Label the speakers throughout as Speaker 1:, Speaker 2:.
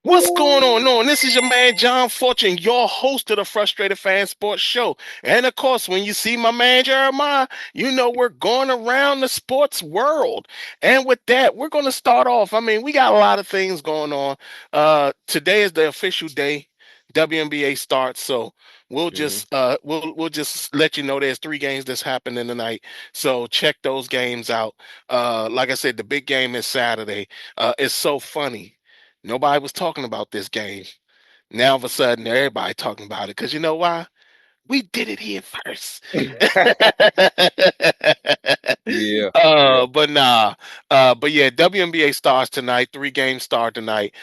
Speaker 1: What's going on? This is your man John Fortune, your host of the Frustrated Fan Sports Show. And of course, when you see my man Jeremiah, you know we're going around the sports world. And with that, we're going to start off. I mean, we got a lot of things going on. Today is the official day. WNBA starts, so we'll just let you know there's 3 games that's happening tonight. So check those games out. Like I said, the big game is Saturday. It's so funny. Nobody was talking about this game. Now all of a sudden, everybody talking about it because you know why? We did it here first.
Speaker 2: Yeah, yeah.
Speaker 1: But nah. But yeah, WNBA starts tonight. 3 games start tonight.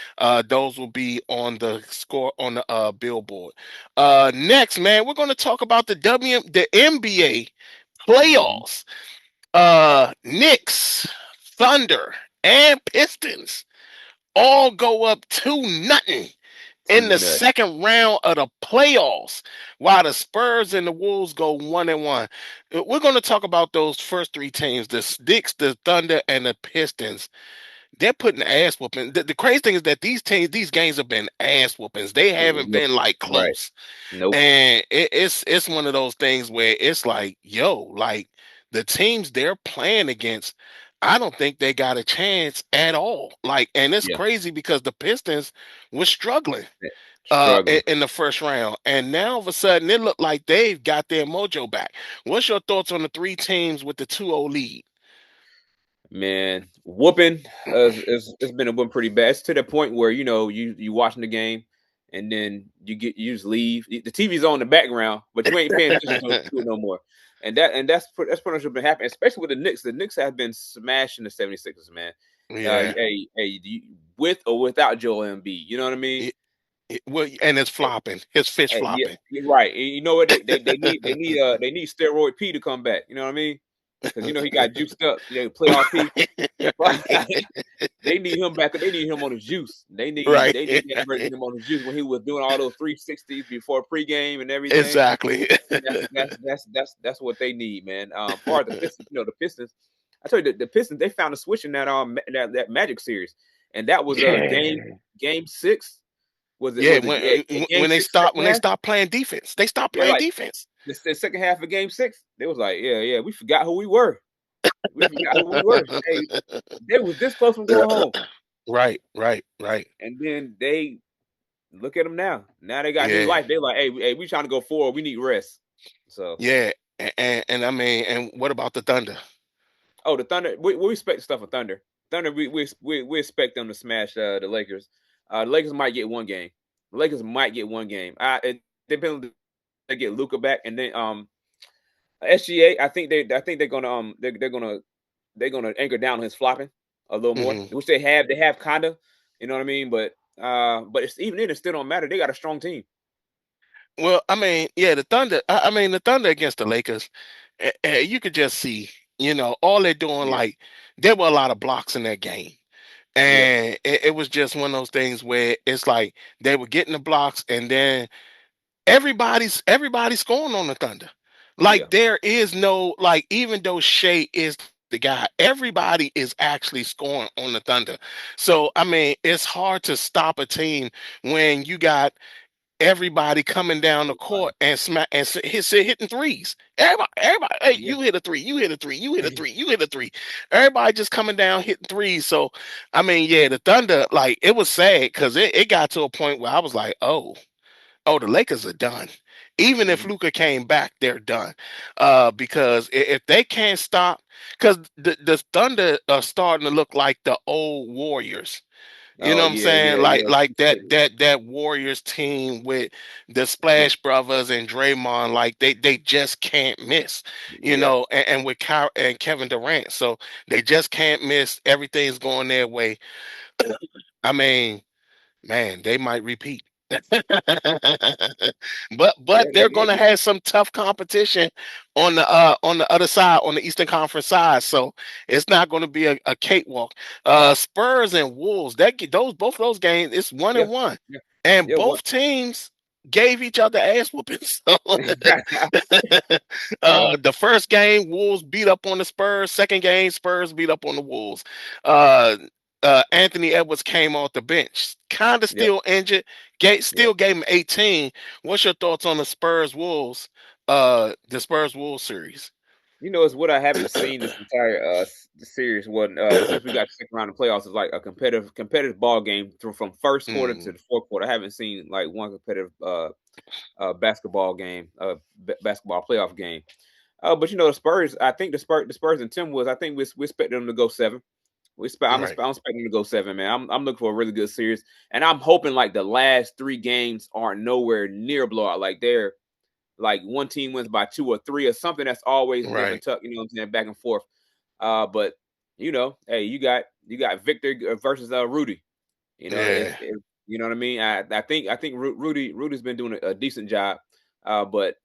Speaker 1: Those will be on the score on the billboard. Next, man, we're gonna talk about the NBA
Speaker 2: Mhm.
Speaker 1: playoffs. Knicks, Thunder, and Pistons all go up 2-0 in
Speaker 2: Too
Speaker 1: the
Speaker 2: nut.
Speaker 1: second round of the playoffs, while the Spurs and the Wolves go 1-1. We're going to talk about those first 3 teams: the Knicks, the Thunder, and the Pistons. They're putting ass whooping. The crazy thing is that these games have been ass whoopings. They haven't
Speaker 2: Look,
Speaker 1: been like
Speaker 2: right.
Speaker 1: close,
Speaker 2: Nope.
Speaker 1: and it's one of those things where it's like, yo, like the teams they're playing against, I don't think they got a chance at all. Like, and it's
Speaker 2: Yeah.
Speaker 1: crazy because the Pistons were struggling
Speaker 2: Yeah. Struggling.
Speaker 1: in the first round, and now all of a sudden it looked like they've got their mojo back. What's your thoughts on the 3 teams with the 2-0 lead?
Speaker 2: Man, whooping it's been a whooping pretty bad. It's to the point where you watching the game and then you just leave. The TV's on in the background, but you ain't paying attention to it no more. That's pretty much what's been happening, especially with the Knicks. The Knicks have been smashing the 76ers, man.
Speaker 1: Yeah.
Speaker 2: With or without Joel Embiid, you know what I mean?
Speaker 1: Well, and it's flopping. His fish
Speaker 2: Yeah,
Speaker 1: flopping.
Speaker 2: you're right. And you know what? They need steroid P to come back. You know what I mean? Because he got juiced up. Playoff P. They need him back. They need him on his juice. They need
Speaker 1: Right.
Speaker 2: they need that version of him on his juice when he was doing all those 360s before pregame and everything.
Speaker 1: Exactly.
Speaker 2: That's what they need, man. Part of the Pistons, the Pistons. I told you the Pistons. They found a switch in that Magic series, and that was a
Speaker 1: Yeah.
Speaker 2: game 6. Was it
Speaker 1: Yeah,
Speaker 2: was it game
Speaker 1: when they
Speaker 2: six
Speaker 1: stop
Speaker 2: second
Speaker 1: when they
Speaker 2: half?
Speaker 1: stop playing defense, they stop
Speaker 2: Yeah,
Speaker 1: playing
Speaker 2: like
Speaker 1: defense.
Speaker 2: the second half of game 6, they was like, yeah, we forgot who we were. We forgot who we were. Hey, they was this close from going home,
Speaker 1: Right.
Speaker 2: and then they look at them now. Now they got new
Speaker 1: Yeah,
Speaker 2: life. They like, hey, we trying to go forward. We need rest. So,
Speaker 1: yeah, and I mean, and what about the Thunder?
Speaker 2: the Thunder. We respect the stuff of Thunder. Thunder, we expect them to smash the Lakers. The Lakers might get one game. The Lakers might get one game. It depends. If they get Luca back, and then SGA. I think they're gonna anchor down on his flopping a little more,
Speaker 1: Hmm.
Speaker 2: which they have. They have kinda, you know what I mean. But it's even then, it still don't matter. They got a strong team.
Speaker 1: Well, I mean, yeah, the Thunder. I mean, the Thunder against the Lakers. You could just see, all they're doing.
Speaker 2: Yeah,
Speaker 1: Like there were a lot of blocks in that game,
Speaker 2: yeah,
Speaker 1: and it was just one of those things where it's like they were getting the blocks, and then everybody's scoring on the Thunder.
Speaker 2: yeah.
Speaker 1: Like there is no like even though Shea is the guy, everybody is actually scoring on the Thunder. So I mean, it's hard to stop a team when you got everybody coming down the
Speaker 2: Everybody.
Speaker 1: court and smack and hitting threes. Everybody, hey,
Speaker 2: Yeah.
Speaker 1: you hit a three, you hit a three, you hit a three, you hit a three. Everybody just coming down hitting threes. So I mean, yeah, the Thunder, like it was sad because it got to a point where I was like, oh, the Lakers are done. Even if
Speaker 2: Mhm.
Speaker 1: Luca came back, they're done. Because if they can't stop, because the Thunder are starting to look like the old Warriors. You know
Speaker 2: Oh
Speaker 1: what I'm
Speaker 2: yeah,
Speaker 1: saying?
Speaker 2: yeah,
Speaker 1: Like
Speaker 2: yeah.
Speaker 1: that Warriors team with the Splash Brothers and Draymond, like they just can't miss.
Speaker 2: Yeah.
Speaker 1: And with and Kevin Durant, so they just can't miss. Everything's going their way. I mean, man, they might repeat.
Speaker 2: Yeah,
Speaker 1: but they're going to have some tough competition on the other side, on the Eastern Conference side. So it's not going to be a cakewalk. Spurs and Wolves, those both of those games, it's one
Speaker 2: yeah,
Speaker 1: and one,
Speaker 2: yeah,
Speaker 1: and
Speaker 2: yeah. What?
Speaker 1: both teams gave each other ass whoopings. So,
Speaker 2: Yeah,
Speaker 1: the first game, Wolves beat up on the Spurs. Second game, Spurs beat up on the Wolves. Uh, Anthony Edwards came off the bench, kind of
Speaker 2: yep,
Speaker 1: still injured.
Speaker 2: yep.
Speaker 1: Still gave him 18. What's your thoughts on the Spurs Wolves? The Spurs Wolves series.
Speaker 2: It's what I haven't seen this entire series. What since we got to second round of playoffs, is like a competitive ball game from first quarter to
Speaker 1: Mm,
Speaker 2: the fourth quarter. I haven't seen like one competitive basketball game, basketball playoff game. But the Spurs, I think the Spurs and Timberwolves, I think we expect them to go seven.
Speaker 1: right,
Speaker 2: I'm expecting them to go seven, man. I'm looking for a really good series, and I'm hoping like the last three games aren't nowhere near blowout. Like they're like one team wins by two or three or something. That's always nip and
Speaker 1: right.
Speaker 2: tuck. You know what I'm saying? Back and forth. But hey, you got Victor versus Rudy.
Speaker 1: Yeah.
Speaker 2: You know what I mean. I think Rudy's been doing a decent job, but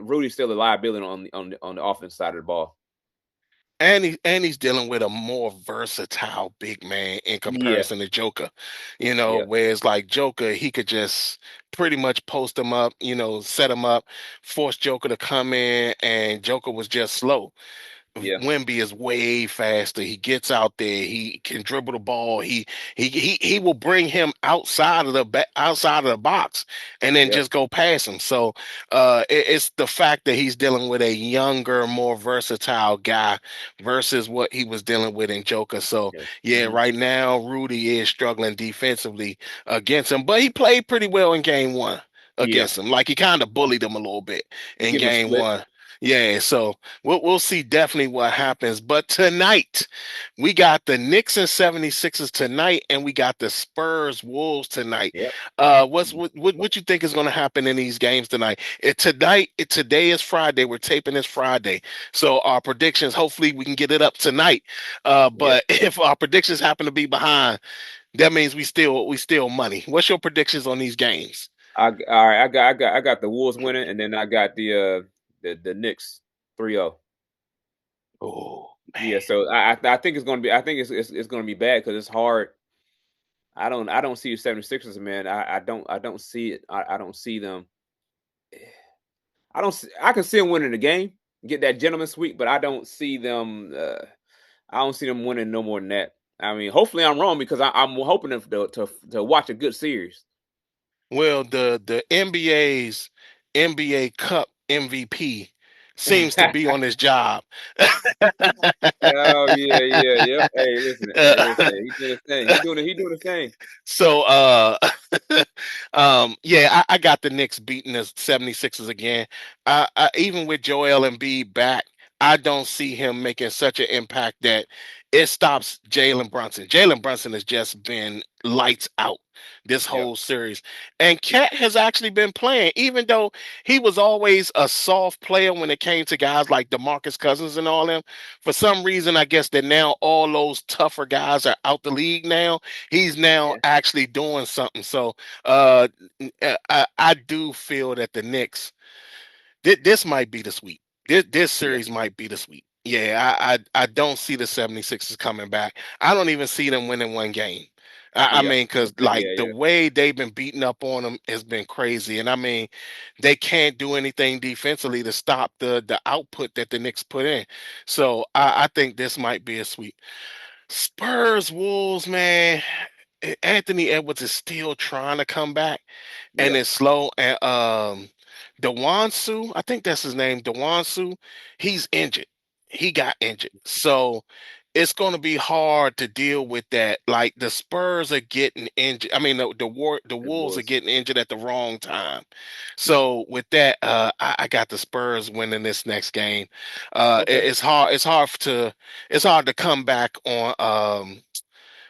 Speaker 2: Rudy's still a liability on the offense side of the ball.
Speaker 1: And he's dealing with a more versatile big man in
Speaker 2: Yeah,
Speaker 1: comparison to Joker.
Speaker 2: yeah,
Speaker 1: Whereas like Joker, he could just pretty much post him up, set him up, force Joker to come in, and Joker was just slow.
Speaker 2: yeah,
Speaker 1: Wemby is way faster. He gets out there. He can dribble the ball. He will bring him outside of the box and then
Speaker 2: yep,
Speaker 1: just go past him. So it's the fact that he's dealing with a younger, more versatile guy versus what he was dealing with in Joker. So
Speaker 2: yeah,
Speaker 1: yeah,
Speaker 2: hmm
Speaker 1: right now Rudy is struggling defensively against him, but he played pretty well in game one
Speaker 2: yeah.
Speaker 1: against him. Like he kind of bullied him a little bit
Speaker 2: He
Speaker 1: in
Speaker 2: give him a
Speaker 1: game
Speaker 2: split.
Speaker 1: one. Yeah, so we'll see definitely what happens. But tonight, we got the Knicks and 76ers tonight, and we got the Spurs Wolves tonight.
Speaker 2: Yep.
Speaker 1: What you think is going to happen in these games tonight? Today is Friday. We're taping this Friday, so our predictions. Hopefully, we can get it up tonight.
Speaker 2: Yep.
Speaker 1: But if our predictions happen to be behind, that means we still money. What's your predictions on these games?
Speaker 2: All right. I got the Wolves winning, and then I got the Knicks 3-0.
Speaker 1: Oh
Speaker 2: Yeah.
Speaker 1: man.
Speaker 2: So I think it's gonna be I think it's gonna be bad because it's hard. I don't see the 76ers, man. I don't see it. I don't see them. I can see them winning the game, get that gentleman sweep, but I don't see them. I don't see them winning no more than that. I mean, hopefully I'm wrong because I'm hoping to watch a good series.
Speaker 1: Well, the NBA's NBA Cup MVP seems to be on his job.
Speaker 2: Oh yeah, yeah, yep. Hey, listen. He doing his thing. He doing his thing.
Speaker 1: So yeah, I got the Knicks beating the 76ers again. Even with Joel Embiid back, I don't see him making such an impact that it stops Jalen Brunson. Jalen Brunson has just been lights out this
Speaker 2: Yep.
Speaker 1: whole series. And Cat has actually been playing, even though he was always a soft player when it came to guys like DeMarcus Cousins and all them. For some reason, I guess that now all those tougher guys are out the league now. He's now
Speaker 2: Yeah.
Speaker 1: actually doing something. So uh, I do feel that the Knicks, this might be the sweep. This
Speaker 2: Yeah.
Speaker 1: series might be the sweep. Yeah, I don't see the 76ers coming back. I don't even see them winning one game. I
Speaker 2: Yeah.
Speaker 1: mean, because
Speaker 2: Okay.
Speaker 1: like
Speaker 2: Yeah.
Speaker 1: the
Speaker 2: Yeah.
Speaker 1: way they've been beating up on them has been crazy. And I mean, they can't do anything defensively to stop the output that the Knicks put in. So I think this might be a sweep. Spurs Wolves, man. Anthony Edwards is still trying to come back, and
Speaker 2: Yeah.
Speaker 1: it's slow. And Dewansu, I think that's his name, Dewansu, he's injured. He got injured, so it's going to be hard to deal with that. Like the Spurs are getting injured. I mean, the
Speaker 2: It
Speaker 1: Wolves are
Speaker 2: was.
Speaker 1: getting injured at the wrong time. So with that, I got the Spurs winning this next game.
Speaker 2: Okay.
Speaker 1: It's hard. It's hard to come back on.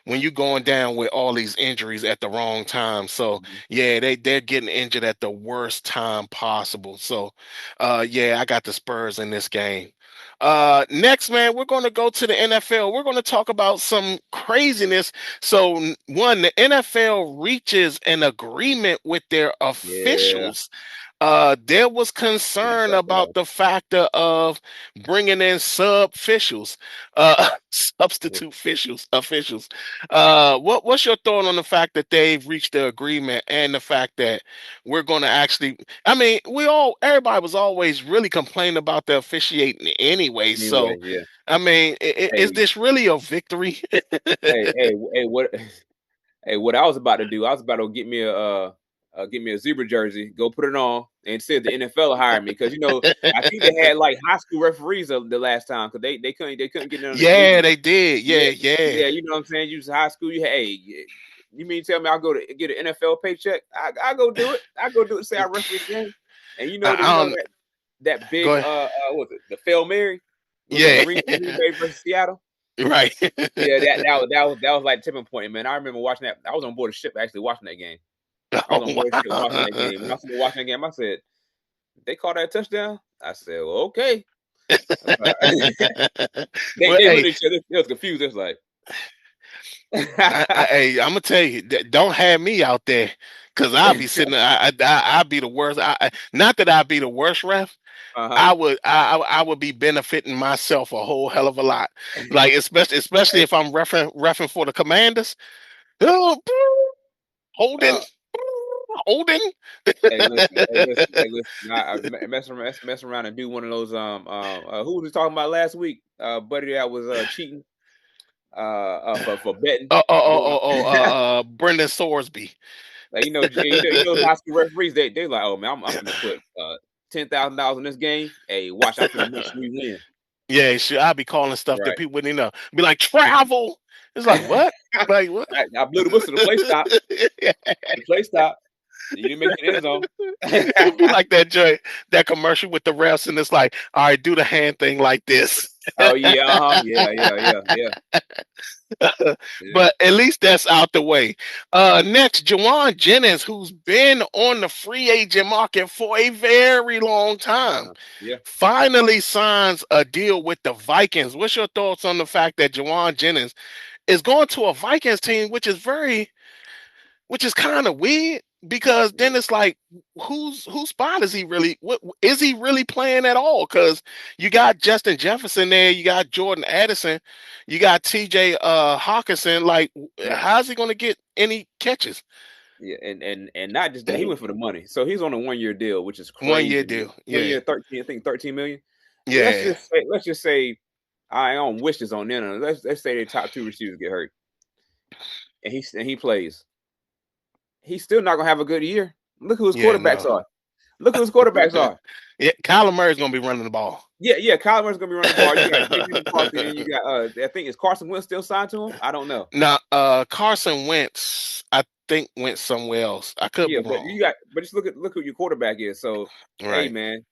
Speaker 1: when you going down with all these injuries at the wrong time. So
Speaker 2: Mhm.
Speaker 1: yeah, they're getting injured at the worst time possible. So yeah, I got the Spurs in this game. Next, man, we're going to go to the NFL. We're going to talk about some craziness. So, one, the NFL reaches an agreement with their
Speaker 2: Yeah,
Speaker 1: officials. There was
Speaker 2: yeah,
Speaker 1: concern
Speaker 2: that's
Speaker 1: about the factor of bringing in sub officials,
Speaker 2: yeah.
Speaker 1: substitute officials. What's your thought on the fact that they've reached the agreement and the fact that we're going to actually? I mean, everybody was always really complaining about the officiating anyway.
Speaker 2: Anyway,
Speaker 1: So,
Speaker 2: yeah.
Speaker 1: I mean, is
Speaker 2: Hey,
Speaker 1: this really a victory?
Speaker 2: hey, what? Hey, what I was about to do, I was about to get me a zebra jersey, go put it on, and see if the NFL hired me because I think they had like high school referees the last time because they couldn't get none of the
Speaker 1: Yeah,
Speaker 2: collegiate.
Speaker 1: they did.
Speaker 2: Yeah,
Speaker 1: Yeah, yeah.
Speaker 2: yeah, you know what I'm saying. You was high school, you mean tell me I'll go to get an NFL paycheck? I go do it. I go do it. Say I referee the game, and
Speaker 1: I don't.
Speaker 2: that big
Speaker 1: Go ahead.
Speaker 2: what was it the Fail Mary was it
Speaker 1: Yeah,
Speaker 2: Green Bay versus Seattle?
Speaker 1: right.
Speaker 2: Yeah, that was like tipping point, man. I remember watching that. I was on board the ship actually watching that game. I was
Speaker 1: Oh
Speaker 2: on board the ship watching that game. When
Speaker 1: wow.
Speaker 2: I started watching that game, I said, "They called that a touchdown." I said, well, "Okay." They
Speaker 1: Well,
Speaker 2: they looked
Speaker 1: hey,
Speaker 2: at each other. They was confused. It was like,
Speaker 1: hey, I'm gonna tell you, don't have me out there, cause I'll be sitting. I'll be the worst. Not that I'd be the worst ref.
Speaker 2: uh huh.
Speaker 1: I would be benefiting myself a whole hell of a lot. Like especially
Speaker 2: Hey,
Speaker 1: if I'm refing for the Commanders. Oh, holding,
Speaker 2: uh,
Speaker 1: holding.
Speaker 2: hey, listen. Mess around and do one of those. Who was we talking about last week? Buddy that was cheating. For betting. Doing
Speaker 1: Brendan Sorsby.
Speaker 2: like high school referees. They like, oh man, I'm gonna put $10,000 in this game. Hey, watch, I'm gonna make sure we win.
Speaker 1: Yeah, sure. I'll be calling stuff that
Speaker 2: Right.
Speaker 1: people wouldn't know. Be like travel. It's like what? Like what?
Speaker 2: I blew the whistle. The play stop. The play stop. You didn't make the end zone.
Speaker 1: It'd be like that joy, that commercial with the refs, and it's like, all right, do the hand thing like this.
Speaker 2: Oh yeah, yeah. Yeah.
Speaker 1: But at least that's out the way. Next, Jawan Jennings, who's been on the free agent market for a very long time,
Speaker 2: Yeah.
Speaker 1: finally signs a deal with the Vikings. What's your thoughts on the fact that Jawan Jennings is going to a Vikings team, which is kind of weird because then it's like whose spot is he really, what is he really playing at all? Because you got Justin Jefferson there, you got Jordan Addison, you got TJ Hawkinson. Like
Speaker 2: Yeah.
Speaker 1: how's he going to get any catches?
Speaker 2: Yeah. And not just that, he went for the money. So he's on a 1 year deal, which is
Speaker 1: 1 year
Speaker 2: crazy.
Speaker 1: deal.
Speaker 2: 1 year,
Speaker 1: Yeah,
Speaker 2: 13, I think 13 million.
Speaker 1: yeah,
Speaker 2: Let's just say I don't wish this on them. Let's say the top two receivers get hurt and he plays. He's still not gonna have a good year. Look who his
Speaker 1: yeah.
Speaker 2: quarterbacks
Speaker 1: No.
Speaker 2: are. Look who his quarterbacks are.
Speaker 1: Yeah, Kyler Murray's going to be running the ball.
Speaker 2: Yeah. Kyler Murray's gonna be running the ball. You got JJ McCarthy, and you got I think is Carson Wentz still signed to him? I don't know.
Speaker 1: Now, Carson Wentz, I think went somewhere else. I could
Speaker 2: Yeah,
Speaker 1: be
Speaker 2: but
Speaker 1: wrong.
Speaker 2: just look who your quarterback is. So hey
Speaker 1: Right.
Speaker 2: man,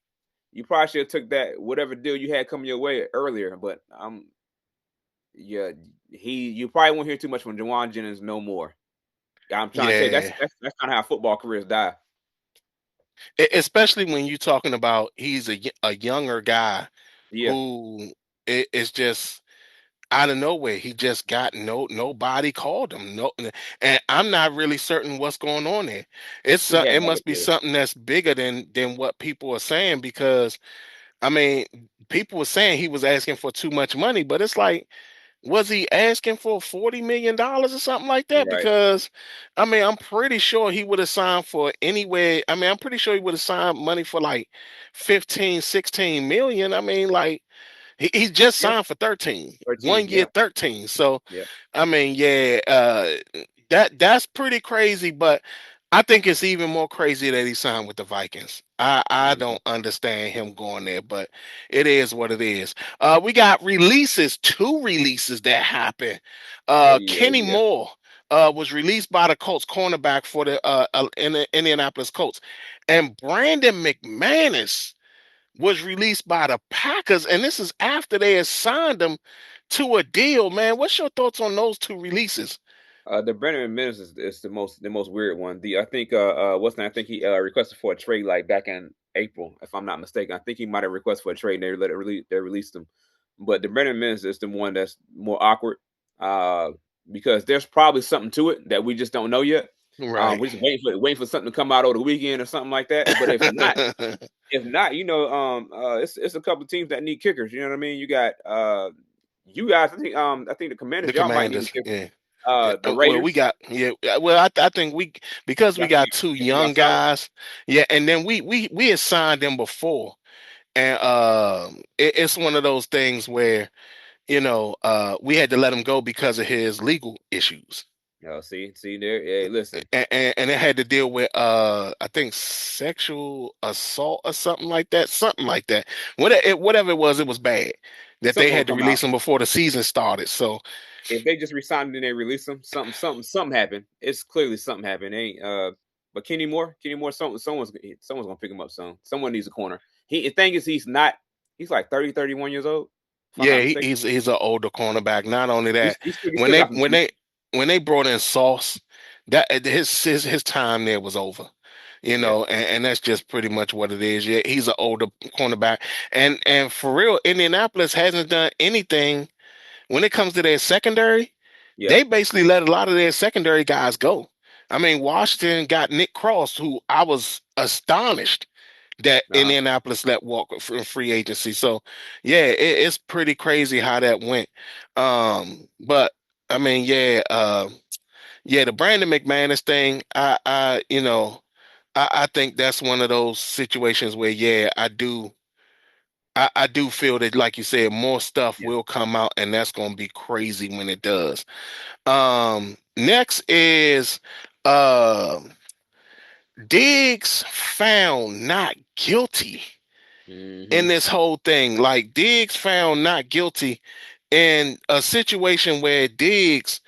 Speaker 2: you probably should have took that whatever deal you had coming your way earlier. But yeah, you probably won't hear too much from Jawan Jennings no more. I'm trying to tell you
Speaker 1: Yeah.
Speaker 2: that's kind of how football careers die.
Speaker 1: Especially when you're talking about he's a younger guy
Speaker 2: Yeah,
Speaker 1: who is just out of nowhere. He just got nobody called him. No, and I'm not really certain what's going on there.
Speaker 2: he had
Speaker 1: It
Speaker 2: like a
Speaker 1: must be
Speaker 2: deal.
Speaker 1: something that's bigger than what people are saying because I mean people were saying he was asking for too much money, but it's like was he asking for $40 million or something like that?
Speaker 2: Right.
Speaker 1: Because I mean, I'm pretty sure he would have signed for anywhere. I mean, I'm pretty sure he would have signed money for like 15, 16 million. I mean, like he just
Speaker 2: Yeah,
Speaker 1: signed for 13,
Speaker 2: 13.
Speaker 1: 1 year
Speaker 2: Yeah,
Speaker 1: 13. So
Speaker 2: yeah.
Speaker 1: I mean, yeah, that's pretty crazy, but I think it's even more crazy that he signed with the Vikings. I
Speaker 2: Mhm.
Speaker 1: don't understand him going there, but it is what it is. We got two releases that happened.
Speaker 2: Oh
Speaker 1: Kenny
Speaker 2: yeah.
Speaker 1: Moore was released by the Colts cornerback for the Indianapolis Colts, and Brandon McManus was released by the Packers, and this is after they had signed him to a deal, man. What's your thoughts on those two releases?
Speaker 2: The Brandon Minutes is the most weird one. I think what's that? I think he requested for a trade like back in April, if I'm not mistaken. I think he might have requested for a trade. And they released him. But the Brandon Minutes is the one that's more awkward because there's probably something to it that we just don't know yet.
Speaker 1: Right.
Speaker 2: We're just waiting for something to come out over the weekend or something like that. But if not, it's a couple of teams that need kickers. You know what I mean? You got you guys. I think the
Speaker 1: The
Speaker 2: Commanders, y'all might need a
Speaker 1: Commanders,
Speaker 2: kicker.
Speaker 1: yeah.
Speaker 2: The
Speaker 1: Well, we
Speaker 2: Raiders,
Speaker 1: got Well, I think because we
Speaker 2: y'all think
Speaker 1: got two
Speaker 2: you think y'all
Speaker 1: young
Speaker 2: solid?
Speaker 1: guys, yeah, and then we had signed them before, and it's one of those things where we had to let him go because of his legal issues.
Speaker 2: Oh, see there. Hey, listen.
Speaker 1: And it had to deal with I think sexual assault or something like that. Whatever it was bad that they
Speaker 2: Something gonna
Speaker 1: had to
Speaker 2: come out.
Speaker 1: release him before the season started. So
Speaker 2: If they just resigned and they release him, something happened. It's clearly something happened. Ain't but Kenny Moore, someone's gonna pick him up soon. Someone needs a corner. The thing is, he's like 30, 31 years old, if I'm
Speaker 1: yeah,
Speaker 2: not mistaken.
Speaker 1: he's an older cornerback. Not only
Speaker 2: He's,
Speaker 1: that,
Speaker 2: he's still, he
Speaker 1: when
Speaker 2: still
Speaker 1: they
Speaker 2: got some
Speaker 1: when
Speaker 2: juice.
Speaker 1: they when they brought in Sauce, that his time there was over.
Speaker 2: Yeah,
Speaker 1: And that's just pretty much what it is. Yeah, he's an older cornerback, and for real, Indianapolis hasn't done anything when it comes to their secondary.
Speaker 2: yeah.
Speaker 1: They basically let a lot of their secondary guys go. I mean, Washington got Nick Cross, who I was astonished that
Speaker 2: Uh,
Speaker 1: Indianapolis let walk for free agency. So, yeah, it's pretty crazy how that went. But I mean, yeah, the Brandon McManus thing, I think that's one of those situations where, yeah, I do feel that, like you said, more stuff
Speaker 2: yeah.
Speaker 1: will come out, and that's going to be crazy when it does. Next is uh, Diggs found not guilty in
Speaker 2: Hmm.
Speaker 1: this whole thing. Like Diggs found not guilty in a situation where Diggs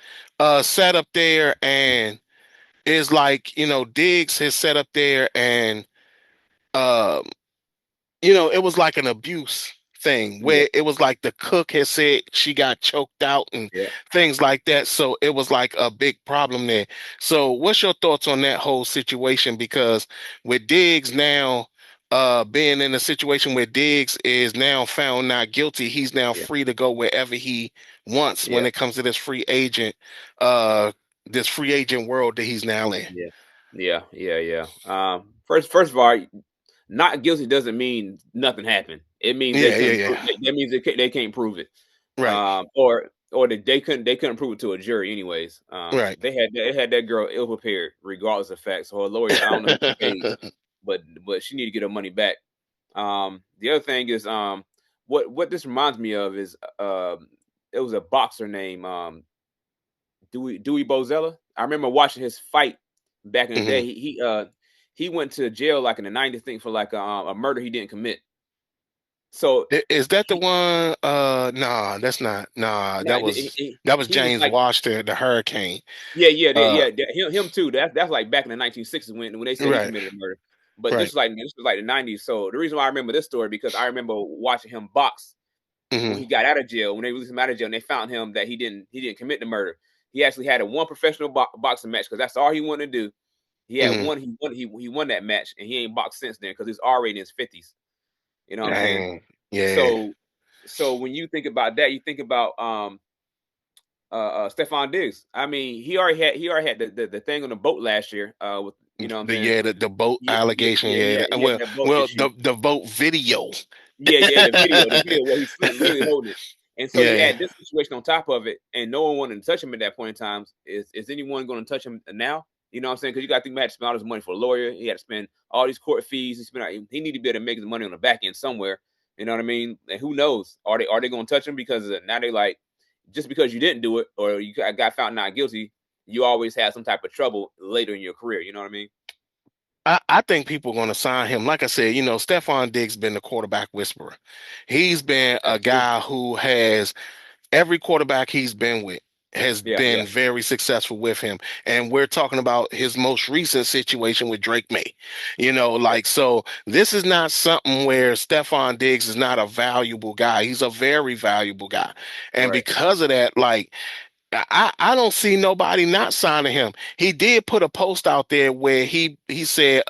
Speaker 1: sat up there and is like, Diggs has sat up there and um it was like an abuse thing
Speaker 2: Yeah,
Speaker 1: where it was like the cook had said she got choked out and
Speaker 2: yeah,
Speaker 1: things like that. So it was like a big problem there. So what's your thoughts on that whole situation? Because with Diggs now being in a situation where Diggs is now found not guilty, he's now
Speaker 2: yeah,
Speaker 1: free to go wherever he wants when
Speaker 2: yeah,
Speaker 1: it comes to uh this free agent world that he's now in.
Speaker 2: yeah, yeah. First of all, not guilty doesn't mean nothing happened. It means they
Speaker 1: Yeah, yeah,
Speaker 2: couldn't.
Speaker 1: yeah.
Speaker 2: That means they can't prove it.
Speaker 1: Right,
Speaker 2: Or that they couldn't prove it to a jury anyways.
Speaker 1: right.
Speaker 2: They had that girl ill prepared regardless of facts. So her lawyer, I don't know who she paid, but she need to get her money back. The other thing is what this reminds me of is it was a boxer named Dewey Bozella. I remember watching his fight back in the day.
Speaker 1: Mhm.
Speaker 2: He went to jail like in the 90s, I think, for like a murder he didn't commit. So
Speaker 1: Is that the
Speaker 2: he
Speaker 1: one? Nah, that's not. Nah,
Speaker 2: now
Speaker 1: that was
Speaker 2: he was
Speaker 1: James
Speaker 2: like,
Speaker 1: Washington, the Hurricane. Uh,
Speaker 2: him too. That's like back in the 1960s when they said he
Speaker 1: right,
Speaker 2: committed a murder. But
Speaker 1: right.
Speaker 2: this was like the 90s. So the reason why I remember this story because I remember watching him box when
Speaker 1: Hmm.
Speaker 2: he got out of jail. When they released him out of jail, and they found him that he didn't commit the murder. He actually had a one professional boxing match because that's all he wanted to do. He had
Speaker 1: Hmm.
Speaker 2: one. He won that match, and he ain't boxed since then because he's already in his 50s. You know what I'm saying?
Speaker 1: Dang. Yeah.
Speaker 2: So so when you think about that, you think about Stephon Diggs. I mean, he already had the thing on the boat last year. With you know what I'm saying?
Speaker 1: The boat allegation. Yeah.
Speaker 2: He had that boat
Speaker 1: Well,
Speaker 2: issue.
Speaker 1: the vote video.
Speaker 2: The video where he's literally holding it. And so you
Speaker 1: Yeah.
Speaker 2: add this situation on top of it, and no one wanted to touch him at that point in time. Is anyone going to touch him now? You know what I'm saying? Because you got to think about to spend all this money for a lawyer. He had to spend all these court fees. He need to be able to make the money on the back end somewhere. You know what I mean? And who knows? Are they going to touch him because now they like just because you didn't do it or you got found not guilty, you always have some type of trouble later in your career. You know what I mean?
Speaker 1: I think people are going to sign him. Like I said, Stephon Diggs been the quarterback whisperer. He's been a
Speaker 2: That's true.
Speaker 1: guy who has every quarterback he's been with. has
Speaker 2: Yeah,
Speaker 1: been very successful with him. And we're talking about his most recent situation with Drake May. So this is not something where Stephon Diggs is not a valuable guy. He's a very valuable guy. And
Speaker 2: right.
Speaker 1: because of that, like I don't see nobody not signing him. He did put a post out there where he said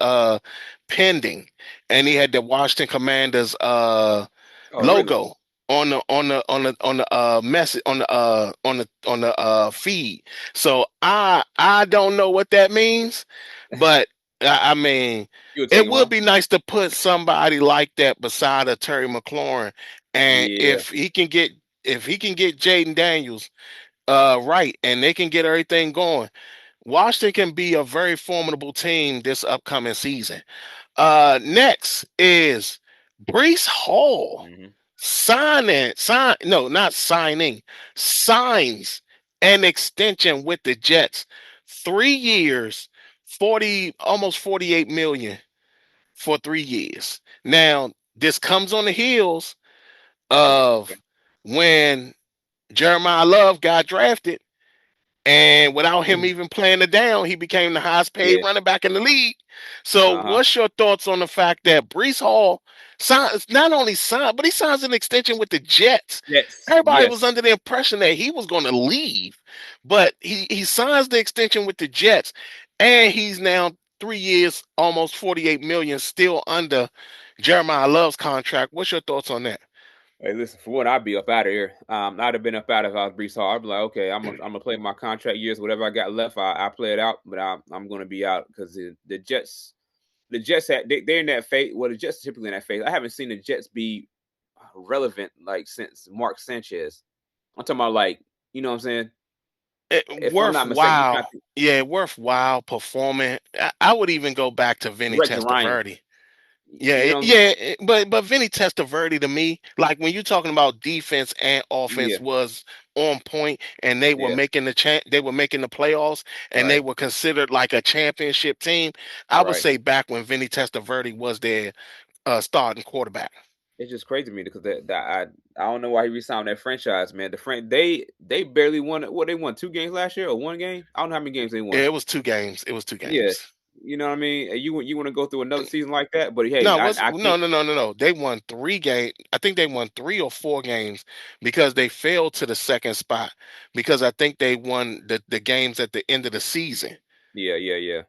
Speaker 1: pending, and he had the Washington Commanders
Speaker 2: Oh, really?
Speaker 1: logo on the message on the feed. So I don't know what that means, but I mean
Speaker 2: You would take
Speaker 1: it
Speaker 2: him,
Speaker 1: would
Speaker 2: huh?
Speaker 1: be nice to put somebody like that beside a Terry McLaurin, and
Speaker 2: Yeah.
Speaker 1: if he can get Jaden Daniels right, and they can get everything going, Washington can be a very formidable team this upcoming season. Next is Brees Hall
Speaker 2: Hmm.
Speaker 1: not signing, signs an extension with the Jets. 3 years, almost 48 million for 3 years. Now, this comes on the heels
Speaker 2: Okay.
Speaker 1: of when Jeremiah Love got drafted, and without him even playing it down, he became the highest paid
Speaker 2: Yeah.
Speaker 1: running back in the league. So,
Speaker 2: Uh-huh.
Speaker 1: what's your thoughts on the fact that Brees Hall signs, not only signed, but he signs an extension with the Jets?
Speaker 2: Yes.
Speaker 1: Everybody was
Speaker 2: Yes.
Speaker 1: under the impression that he was going to leave, but he signs the extension with the Jets, and he's now 3 years, almost 48 million, still under Jeremiah Love's contract. What's your thoughts on that?
Speaker 2: Hey, listen, for one, I'd be up out of here. I'd have been up out if I was Brees Hall. I'd be like, okay, I'm gonna play my contract years, whatever I got left, I play it out, but I'm gonna be out because the Jets they're in that phase. Well, the Jets are typically in that phase. I haven't seen the Jets be relevant like since Mark Sanchez. I'm talking about like, you know what I'm saying? If I'm not mistaken, I'm trying
Speaker 1: Worthwhile,
Speaker 2: to think.
Speaker 1: yeah, worthwhile performing. I would even go back to Vinny
Speaker 2: Rex Ryan.
Speaker 1: Testaverde. Yeah,
Speaker 2: You know what I'm saying?
Speaker 1: but Vinny Testaverde to me, like when you're talking about defense and offense,
Speaker 2: Yeah,
Speaker 1: was on point, and they were
Speaker 2: yeah,
Speaker 1: making they were making the playoffs, and they
Speaker 2: right,
Speaker 1: were considered like a championship team. I would
Speaker 2: right.
Speaker 1: say back when Vinny Testaverde was their starting quarterback.
Speaker 2: It's just crazy to me because I don't know why he resigned that franchise, man. They barely won. What, they won 2 games last year or 1 game? I don't know how many games they
Speaker 1: Yeah,
Speaker 2: won.
Speaker 1: it was 2 games. It was two
Speaker 2: Yeah,
Speaker 1: games.
Speaker 2: you know what I mean. And you want to go through another season like that? But hey,
Speaker 1: No,
Speaker 2: I
Speaker 1: no,
Speaker 2: can't.
Speaker 1: no, no, no, no. They won 3 games. I think they won 3 or 4 games because they fell to the second spot because I think they won the games at the end of the season.
Speaker 2: Yeah, yeah, yeah.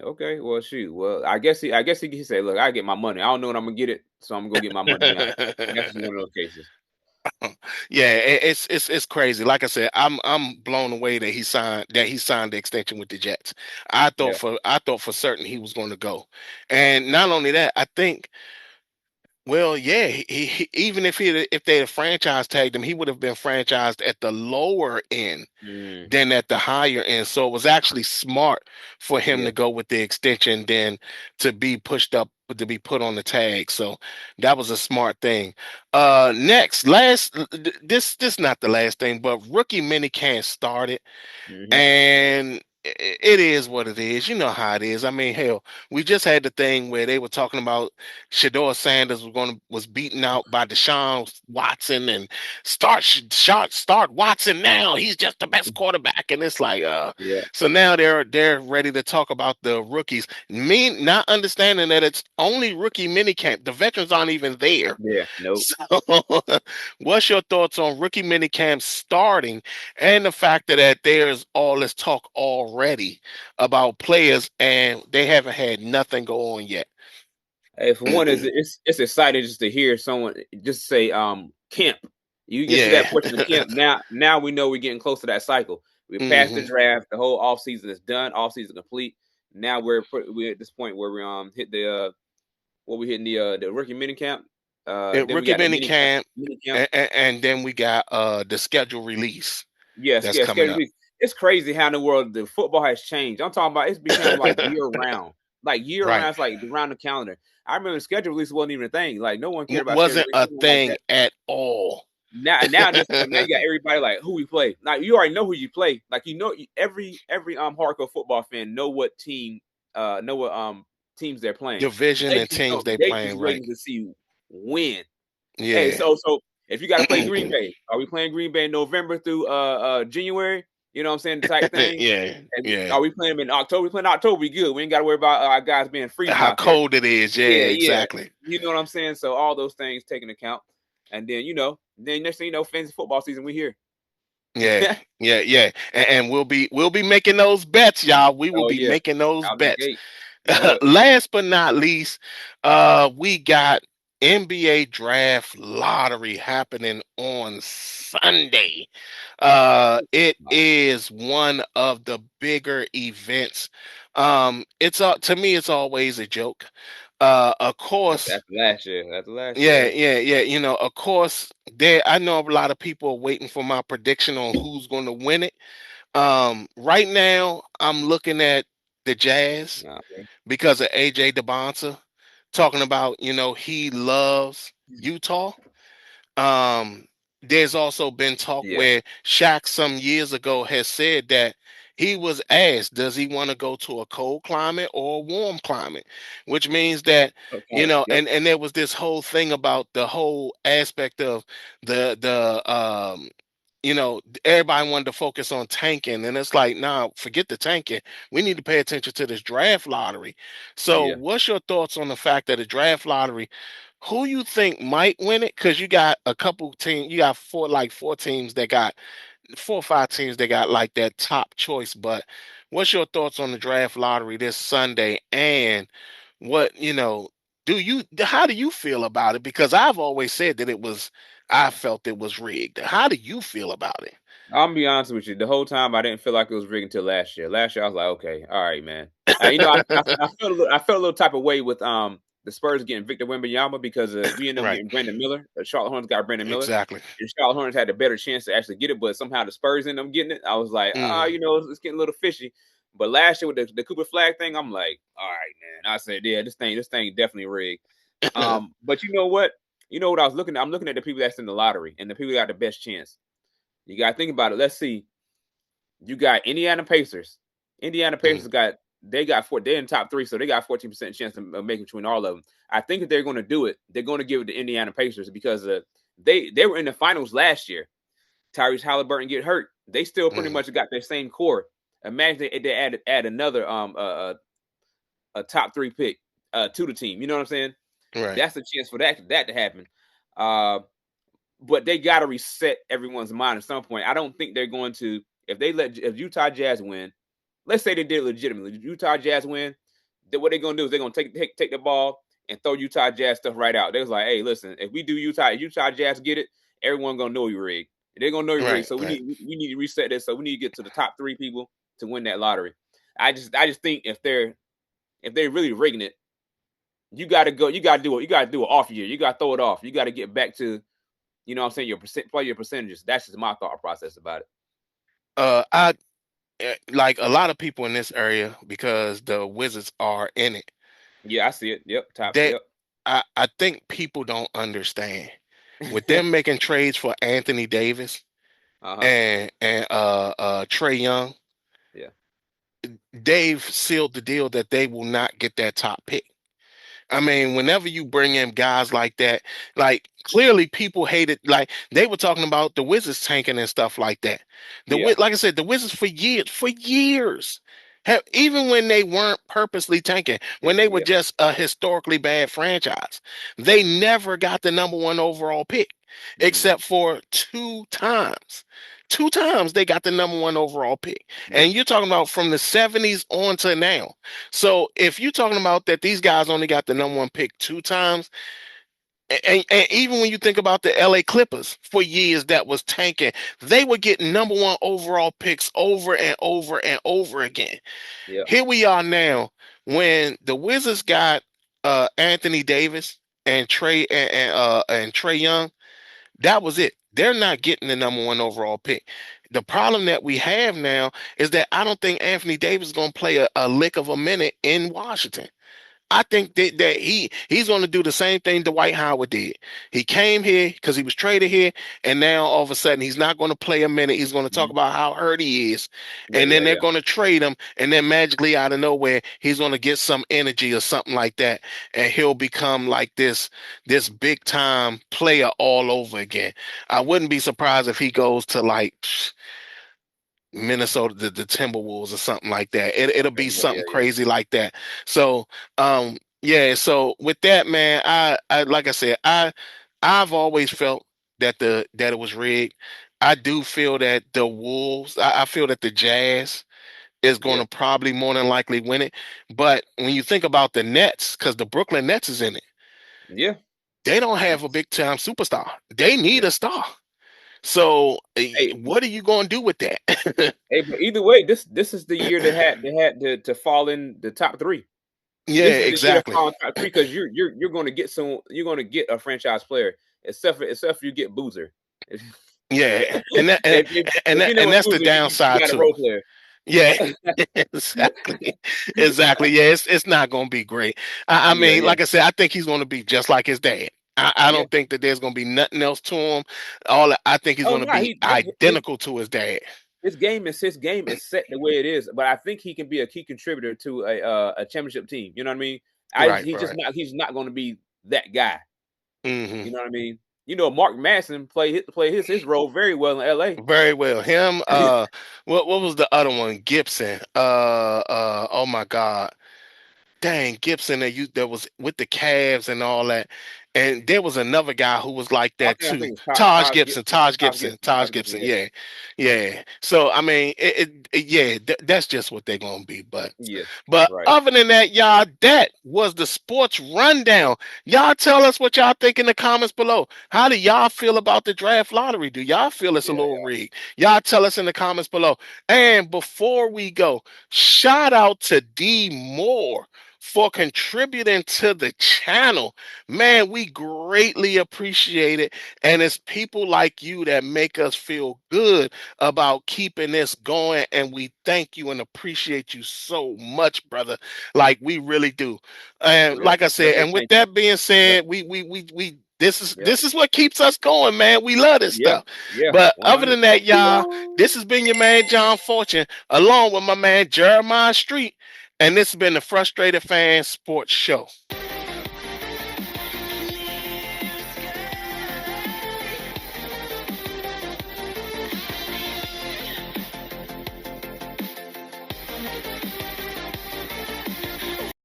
Speaker 2: Okay, well, shoot. Well, I guess he said, look, I get my money. I don't know when I'm gonna get it, so I'm gonna go get my money now. That's just one of those cases.
Speaker 1: Yeah, it's crazy. Like I said, I'm blown away that he signed the extension with the Jets.
Speaker 2: Yeah.
Speaker 1: I thought for certain he was going to go, and not only that, I think. Well, yeah, even if they had franchise tagged him, he would have been franchised at the lower end
Speaker 2: Mm,
Speaker 1: than at the higher end. So it was actually smart for him
Speaker 2: yeah.
Speaker 1: to go with the extension than to be pushed up to be put on the tag. So that was a smart thing. Next, this not the last thing, but rookie minicamp started.
Speaker 2: Hmm.
Speaker 1: And it is what it is. You know how it is. I mean, hell, we just had the thing where they were talking about Shador Sanders was beaten out by Deshaun Watson, and start Watson now. He's just the best quarterback, and it's like
Speaker 2: Yeah.
Speaker 1: so now they're ready to talk about the rookies. Me not understanding that it's only rookie minicamp. The veterans aren't even there.
Speaker 2: Yeah. Nope.
Speaker 1: So, what's your thoughts on rookie minicamp starting, and the fact that there's all this talk already about players and they haven't had nothing go on yet?
Speaker 2: Hey, for one, it's exciting just to hear someone just say camp. You get to
Speaker 1: Yeah.
Speaker 2: that portion of camp. Now we know we're getting close to that cycle. We passed the
Speaker 1: Hmm.
Speaker 2: draft. The whole off season is done. Off season complete. Now we're at this point where we hit the what we hitting the rookie mini camp. Then we
Speaker 1: Rookie
Speaker 2: got the
Speaker 1: mini camp,
Speaker 2: mini camp.
Speaker 1: and then we got the schedule release
Speaker 2: Yes,
Speaker 1: that's
Speaker 2: yes,
Speaker 1: coming
Speaker 2: schedule
Speaker 1: up.
Speaker 2: release. It's crazy how in the world the football has changed. I'm talking about it's become like year round. Like year round,
Speaker 1: Right.
Speaker 2: it's like around the calendar. I remember schedule release wasn't even a thing. Like no one cared about schedule
Speaker 1: Wasn't
Speaker 2: release.
Speaker 1: a
Speaker 2: Nothing like
Speaker 1: thing
Speaker 2: that.
Speaker 1: at all.
Speaker 2: Now at this point, now you got everybody like who we play. Like you already know who you play. Like you know every hardcore football fan know what teams they're playing.
Speaker 1: Division and teams they
Speaker 2: They just
Speaker 1: playing, right?
Speaker 2: waiting to see win. Hey,
Speaker 1: Yeah.
Speaker 2: so If you got to play Green Bay, are we playing Green Bay in November through January? You know what I'm saying? Type thing.
Speaker 1: Yeah,
Speaker 2: And
Speaker 1: yeah.
Speaker 2: are we playing them in October? We playing October, we good. We ain't got to worry about our guys being freezing
Speaker 1: How
Speaker 2: out there.
Speaker 1: cold it is. Yeah,
Speaker 2: Yeah, yeah.
Speaker 1: exactly.
Speaker 2: You know what I'm saying? So all those things taken account. And then, then next thing you know, fantasy football season, we here.
Speaker 1: Yeah, yeah, yeah. And we'll be making those bets, y'all. We will
Speaker 2: Oh
Speaker 1: be
Speaker 2: yeah.
Speaker 1: making those
Speaker 2: Out the
Speaker 1: bets.
Speaker 2: gate. You know it.
Speaker 1: Last but not least, we got NBA draft lottery happening on Sunday. It is one of the bigger events. It's to me, it's always a joke. Of course,
Speaker 2: That's last year. That's last
Speaker 1: yeah,
Speaker 2: year.
Speaker 1: yeah, yeah. Of course, I know a lot of people are waiting for my prediction on who's going to win it. Right now, I'm looking at the Jazz
Speaker 2: Nah,
Speaker 1: because of AJ DeBonta talking about, he loves Utah. Um, there's also been talk
Speaker 2: yeah.
Speaker 1: where Shaq some years ago has said that he was asked, does he want to go to a cold climate or a warm climate? Which means that,
Speaker 2: Okay. Yep.
Speaker 1: and there was this whole thing about the whole aspect of the everybody wanted to focus on tanking, and it's like, nah, forget the tanking. We need to pay attention to this draft lottery. So,
Speaker 2: Yeah.
Speaker 1: what's your thoughts on the fact that the draft lottery, who you think might win it? Because you got a couple teams, you got four teams that got 4 or 5 teams that got like that top choice. But what's your thoughts on the draft lottery this Sunday? And what, how do you feel about it? Because I've always said that I felt it was rigged. How do you feel about it?
Speaker 2: I'm gonna be honest with you. The whole time I didn't feel like it was rigged until last year. Last year I was like, okay, all right, man. I felt a little type of way with the Spurs getting Victor Wembanyama because we ended up
Speaker 1: Right.
Speaker 2: getting Brandon Miller. The Charlotte Hornets got Brandon Miller,
Speaker 1: Exactly.
Speaker 2: and Charlotte Hornets had a better chance to actually get it, but somehow the Spurs ended up getting it. I was like,
Speaker 1: Mm.
Speaker 2: it's getting a little fishy. But last year with the Cooper Flag thing, I'm like, all right, man. I said, yeah, this thing definitely rigged. But you know what? You know what I was looking at? I'm looking at the people that's in the lottery and the people that got the best chance. You got to think about it. Let's see. You got Indiana Pacers. Indiana
Speaker 1: Mm.
Speaker 2: Pacers they're in top three, so they got 14% chance of making between all of them. I think if they're going to do it, they're going to give it to Indiana Pacers because they were in the finals last year. Tyrese Halliburton get hurt. They still pretty
Speaker 1: Mm.
Speaker 2: much got their same core. Imagine they add another a top three pick to the team. You know what I'm saying?
Speaker 1: Right.
Speaker 2: That's the chance for that to happen. But they got to reset everyone's mind at some point. I don't think they're going to if Utah Jazz win. Let's say they did it legitimately. Utah Jazz win. What they're gonna do is they're gonna take the ball and throw Utah Jazz stuff right out. They was like, hey, listen, if we do Utah Jazz get it, everyone gonna know you rigged. They're gonna know you rigged.
Speaker 1: Right.
Speaker 2: So
Speaker 1: Right.
Speaker 2: we need to reset this. So we need to get to the top three people to win that lottery. I just think if they're really rigging it, you gotta do an off year. You gotta throw it off. You gotta get back to, you know what I'm saying, play your percentages. That's just my thought process about it.
Speaker 1: I like a lot of people in this area because the Wizards are in it.
Speaker 2: Yeah, I see it. Yep, top.
Speaker 1: That
Speaker 2: Yep.
Speaker 1: I think people don't understand with them making trades for Anthony Davis
Speaker 2: Uh-huh.
Speaker 1: and Trey Young.
Speaker 2: Yeah.
Speaker 1: They've sealed the deal that they will not get that top pick. I mean, whenever you bring in guys like that, like clearly people hated, like they were talking about the Wizards tanking and stuff like that.
Speaker 2: Yeah.
Speaker 1: Like I said, the Wizards for years, have, even when they weren't purposely tanking, when they were
Speaker 2: Yeah.
Speaker 1: just a historically bad franchise, they never got the number one overall pick,
Speaker 2: Mm-hmm.
Speaker 1: except for 2 times. 2 times they got the number one overall pick.
Speaker 2: Yeah.
Speaker 1: And you're talking about from the 70s on to now. So if you're talking about that these guys only got the number one pick 2 times, and even when you think about the LA Clippers for years that was tanking, they were getting number one overall picks over and over and over again.
Speaker 2: Yeah.
Speaker 1: Here we are now when the Wizards got Anthony Davis and Trey Young. That was it. They're not getting the number one overall pick. The problem that we have now is that I don't think Anthony Davis is going to play a lick of a minute in Washington. I think that he's going to do the same thing Dwight Howard did. He came here because he was traded here, and now all of a sudden he's not going to play a minute. He's going to talk
Speaker 2: Mhm.
Speaker 1: about how hurt he is,
Speaker 2: Yeah,
Speaker 1: and then
Speaker 2: yeah,
Speaker 1: they're
Speaker 2: yeah,
Speaker 1: going to trade him, and then magically out of nowhere he's going to get some energy or something like that, and he'll become like this big time player all over again. I wouldn't be surprised if he goes to like Minnesota, the Timberwolves or something like that. It'll be
Speaker 2: yeah, yeah,
Speaker 1: something
Speaker 2: yeah.
Speaker 1: crazy like that. So yeah, so with that, man, I like I said, I've always felt that it was rigged. I do feel that the Wolves, I feel that the Jazz is going
Speaker 2: Yeah,
Speaker 1: to probably more than likely win it. But when you think about the Nets, because the Brooklyn Nets is in it,
Speaker 2: yeah,
Speaker 1: they don't have a big time superstar. They need
Speaker 2: yeah.
Speaker 1: a star. So
Speaker 2: Hey,
Speaker 1: what are you going to do with that?
Speaker 2: hey, but either way, this is the year they had to fall in the top three.
Speaker 1: Yeah,
Speaker 2: This is the year to
Speaker 1: exactly.
Speaker 2: fall in top three because you're going to get you're going to get a franchise player, except for you get Boozer. if,
Speaker 1: Yeah, and that and
Speaker 2: if you know
Speaker 1: and
Speaker 2: what
Speaker 1: that's the
Speaker 2: Boozer, you
Speaker 1: downside
Speaker 2: got a
Speaker 1: too.
Speaker 2: role player.
Speaker 1: Yeah, exactly, exactly. Yeah, it's not going to be great. I
Speaker 2: Yeah,
Speaker 1: mean,
Speaker 2: yeah,
Speaker 1: like I said, I think he's going to be just like his dad. I
Speaker 2: yeah.
Speaker 1: don't think that there's going to be nothing else to him. I think he's
Speaker 2: Oh
Speaker 1: going to
Speaker 2: no,
Speaker 1: be identical to his dad.
Speaker 2: his game is set the way it is, but I think he can be a key contributor to a championship team. You know what I mean?
Speaker 1: Right,
Speaker 2: He's just
Speaker 1: right.
Speaker 2: not going to be that guy.
Speaker 1: Hmm.
Speaker 2: You know what I mean? Mark Madsen play his role very well in L.A.
Speaker 1: Very well. Him. What was the other one? Gibson. Oh my God. Dang, Gibson that was with the Cavs and all that. And there was another guy who was like
Speaker 2: I
Speaker 1: that
Speaker 2: think I
Speaker 1: too.
Speaker 2: think it's
Speaker 1: Taj
Speaker 2: Taj
Speaker 1: Gibson,
Speaker 2: Gibson,
Speaker 1: Taj
Speaker 2: Taj
Speaker 1: Gibson,
Speaker 2: Gibson,
Speaker 1: Taj
Speaker 2: Taj Gibson.
Speaker 1: Gibson.
Speaker 2: Yeah,
Speaker 1: Yeah, yeah. So I mean, yeah, that's just what they're gonna be.
Speaker 2: yeah,
Speaker 1: But
Speaker 2: right.
Speaker 1: other than that, y'all, that was the sports rundown. Y'all tell us what y'all think in the comments below. How do y'all feel about the draft lottery? Do y'all feel it's a
Speaker 2: Yeah,
Speaker 1: little rigged? Y'all tell us in the comments below. And before we go, shout out to D Moore for contributing to the channel. Man, we greatly appreciate it. And it's people like you that make us feel good about keeping this going. And we thank you and appreciate you so much, brother. Like we really do. And
Speaker 2: yeah.
Speaker 1: like I
Speaker 2: Yep.
Speaker 1: said,
Speaker 2: Hey,
Speaker 1: and with
Speaker 2: thank you.
Speaker 1: that being
Speaker 2: Yep,
Speaker 1: said, we this is
Speaker 2: yep,
Speaker 1: this is what keeps us going, man. We love this
Speaker 2: yeah,
Speaker 1: stuff.
Speaker 2: yeah.
Speaker 1: But other
Speaker 2: 100.
Speaker 1: than that, y'all, this has been your man John Fortune, along with my man Jeremiah Street. And this has been the Frustrated Fan Sports Show.